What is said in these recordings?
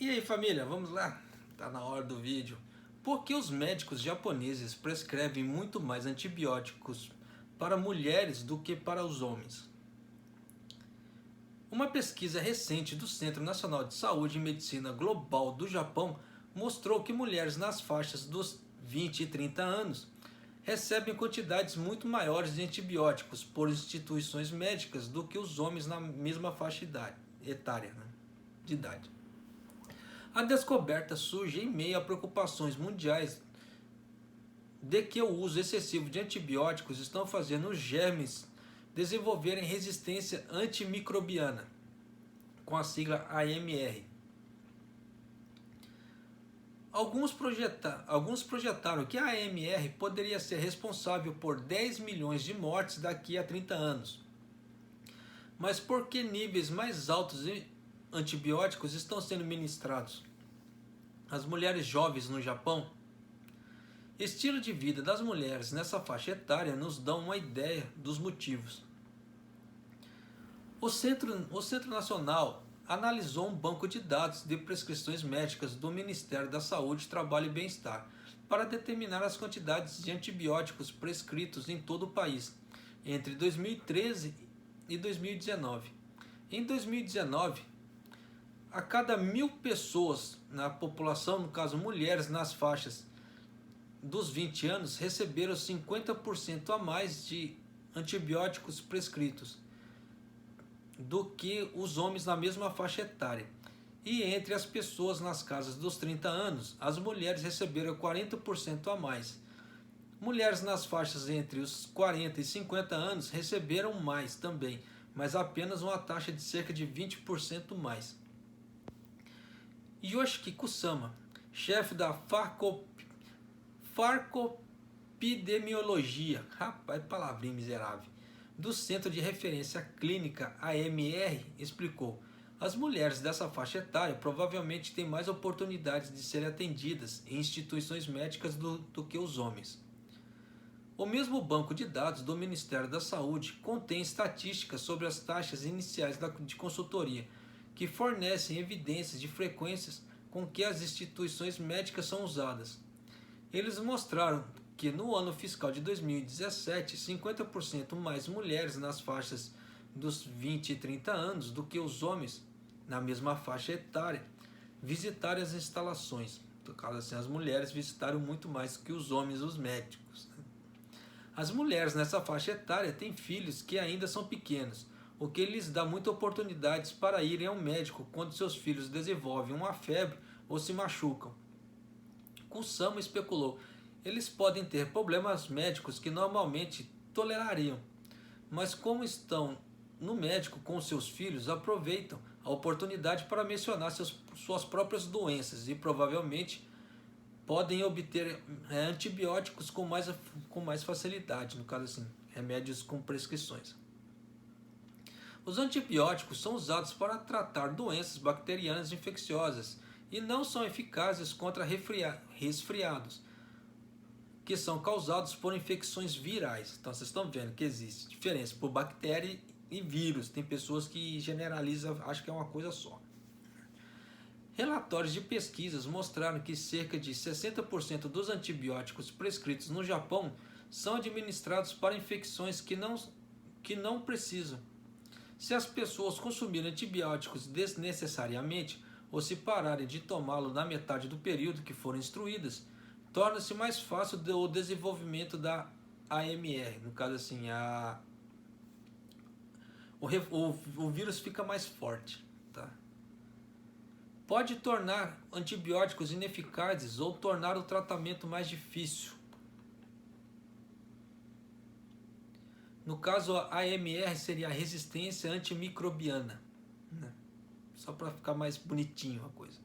E aí família, vamos lá? Tá na hora do vídeo. Por que os médicos japoneses prescrevem muito mais antibióticos para mulheres do que para os homens? Uma pesquisa recente do Centro Nacional de Saúde e Medicina Global do Japão mostrou que mulheres nas faixas dos 20 e 30 anos recebem quantidades muito maiores de antibióticos por instituições médicas do que os homens na mesma faixa etária, de idade. A descoberta surge em meio a preocupações mundiais de que o uso excessivo de antibióticos estão fazendo os germes desenvolverem resistência antimicrobiana, com a sigla AMR. Alguns projetaram que a AMR poderia ser responsável por 10 milhões de mortes daqui a 30 anos. Mas por que níveis mais altos de antibióticos estão sendo ministrados? As mulheres jovens no Japão. Estilo de vida das mulheres nessa faixa etária nos dão uma ideia dos motivos. O Centro Nacional analisou um banco de dados de prescrições médicas do Ministério da Saúde, Trabalho e Bem-Estar para determinar as quantidades de antibióticos prescritos em todo o país entre 2013 e 2019. Em 2019, a cada 1.000 pessoas na população, no caso mulheres nas faixas dos 20 anos, receberam 50% a mais de antibióticos prescritos do que os homens na mesma faixa etária. E entre as pessoas nas casas dos 30 anos, as mulheres receberam 40% a mais. Mulheres nas faixas entre os 40 e 50 anos receberam mais também, mas apenas uma taxa de cerca de 20% mais. Yoshiki Kusama, chefe da farcopidemiologia, rapaz, palavrinha miserável, do Centro de Referência Clínica AMR, explicou: as mulheres dessa faixa etária provavelmente têm mais oportunidades de serem atendidas em instituições médicas do que os homens. O mesmo banco de dados do Ministério da Saúde contém estatísticas sobre as taxas iniciais de consultoria, que fornecem evidências de frequências com que as instituições médicas são usadas. Eles mostraram que no ano fiscal de 2017, 50% mais mulheres nas faixas dos 20 e 30 anos do que os homens na mesma faixa etária visitaram as instalações. No caso assim, as mulheres visitaram muito mais que os homens, os médicos. As mulheres nessa faixa etária têm filhos que ainda são pequenos, o que lhes dá muitas oportunidades para irem ao médico quando seus filhos desenvolvem uma febre ou se machucam. Kusama especulou: eles podem ter problemas médicos que normalmente tolerariam, mas como estão no médico com seus filhos, aproveitam a oportunidade para mencionar suas próprias doenças e provavelmente podem obter antibióticos com mais facilidade, no caso assim, remédios com prescrições. Os antibióticos são usados para tratar doenças bacterianas infecciosas e não são eficazes contra resfriados, que são causados por infecções virais. Então vocês estão vendo que existe diferença por bactéria e vírus. Tem pessoas que generalizam, acham que é uma coisa só. Relatórios de pesquisas mostraram que cerca de 60% dos antibióticos prescritos no Japão são administrados para infecções que não precisam. Se as pessoas consumirem antibióticos desnecessariamente ou se pararem de tomá-lo na metade do período que foram instruídas, torna-se mais fácil o desenvolvimento da AMR. No caso assim, o vírus fica mais forte. Tá? Pode tornar antibióticos ineficazes ou tornar o tratamento mais difícil. No caso, a AMR seria a resistência antimicrobiana, né? Só para ficar mais bonitinho a coisa.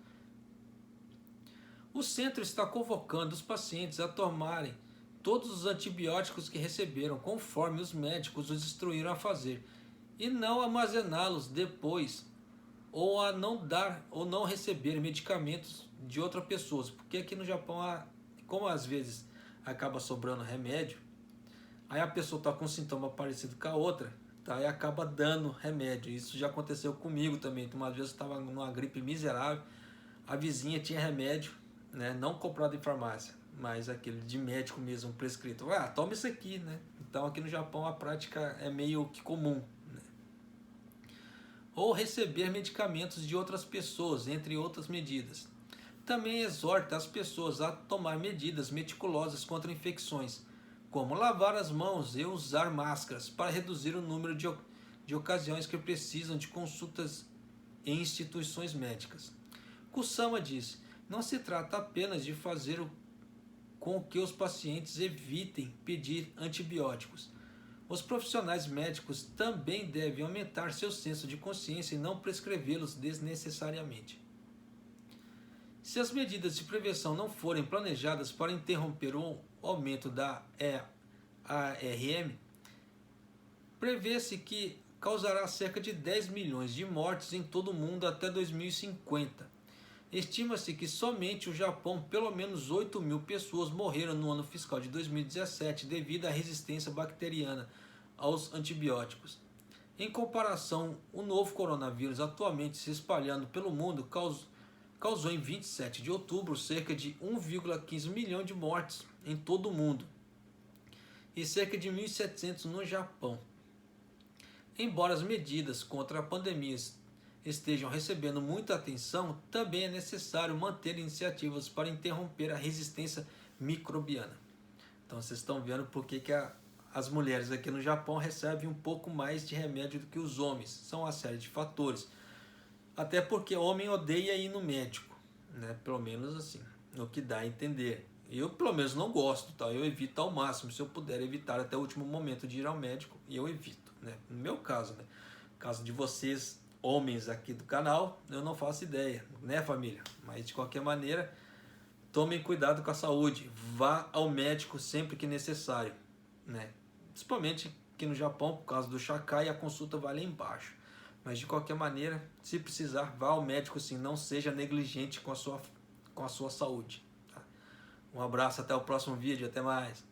O centro está convocando os pacientes a tomarem todos os antibióticos que receberam, conforme os médicos os instruíram a fazer, e não armazená-los depois, ou a não dar ou não receber medicamentos de outras pessoas, porque aqui no Japão, como às vezes acaba sobrando remédio, aí a pessoa está com um sintoma parecido com a outra, tá? E acaba dando remédio. Isso já aconteceu comigo também. Uma vez eu estava numa gripe miserável, A vizinha tinha remédio, né, não comprado em farmácia, mas aquele de médico mesmo prescrito. Ah, toma isso aqui, né? Então aqui no Japão a prática é meio que comum. Né? Ou receber medicamentos de outras pessoas, entre outras medidas. Também exorta as pessoas a tomar medidas meticulosas contra infecções, como lavar as mãos e usar máscaras para reduzir o número de ocasiões que precisam de consultas em instituições médicas. Kusama diz: não se trata apenas de fazer com que os pacientes evitem pedir antibióticos. Os profissionais médicos também devem aumentar seu senso de consciência e não prescrevê-los desnecessariamente. Se as medidas de prevenção não forem planejadas para interromper o aumento da ARM, prevê-se que causará cerca de 10 milhões de mortes em todo o mundo até 2050. Estima-se que somente o Japão, pelo menos 8 mil pessoas morreram no ano fiscal de 2017 devido à resistência bacteriana aos antibióticos. Em comparação, o novo coronavírus atualmente se espalhando pelo mundo causou em 27 de outubro cerca de 1,15 milhão de mortes em todo o mundo e cerca de 1.700 no Japão. Embora as medidas contra a pandemia estejam recebendo muita atenção, também é necessário manter iniciativas para interromper a resistência microbiana. Então vocês estão vendo por que as mulheres aqui no Japão recebem um pouco mais de remédio do que os homens. São uma série de fatores. Até porque homem odeia ir no médico, né? Pelo menos assim, o que dá a entender. Eu pelo menos não gosto, tá? Eu evito ao máximo, se eu puder evitar até o último momento de ir ao médico, e eu evito, né? No meu caso, né? No caso de vocês, homens aqui do canal, eu não faço ideia, né, família? Mas de qualquer maneira, tomem cuidado com a saúde, vá ao médico sempre que necessário, né? Principalmente aqui no Japão, por causa do Shakai, a consulta vai lá embaixo. Mas de qualquer maneira, se precisar, vá ao médico sim, não seja negligente com a sua saúde. Tá? Um abraço, até o próximo vídeo, até mais.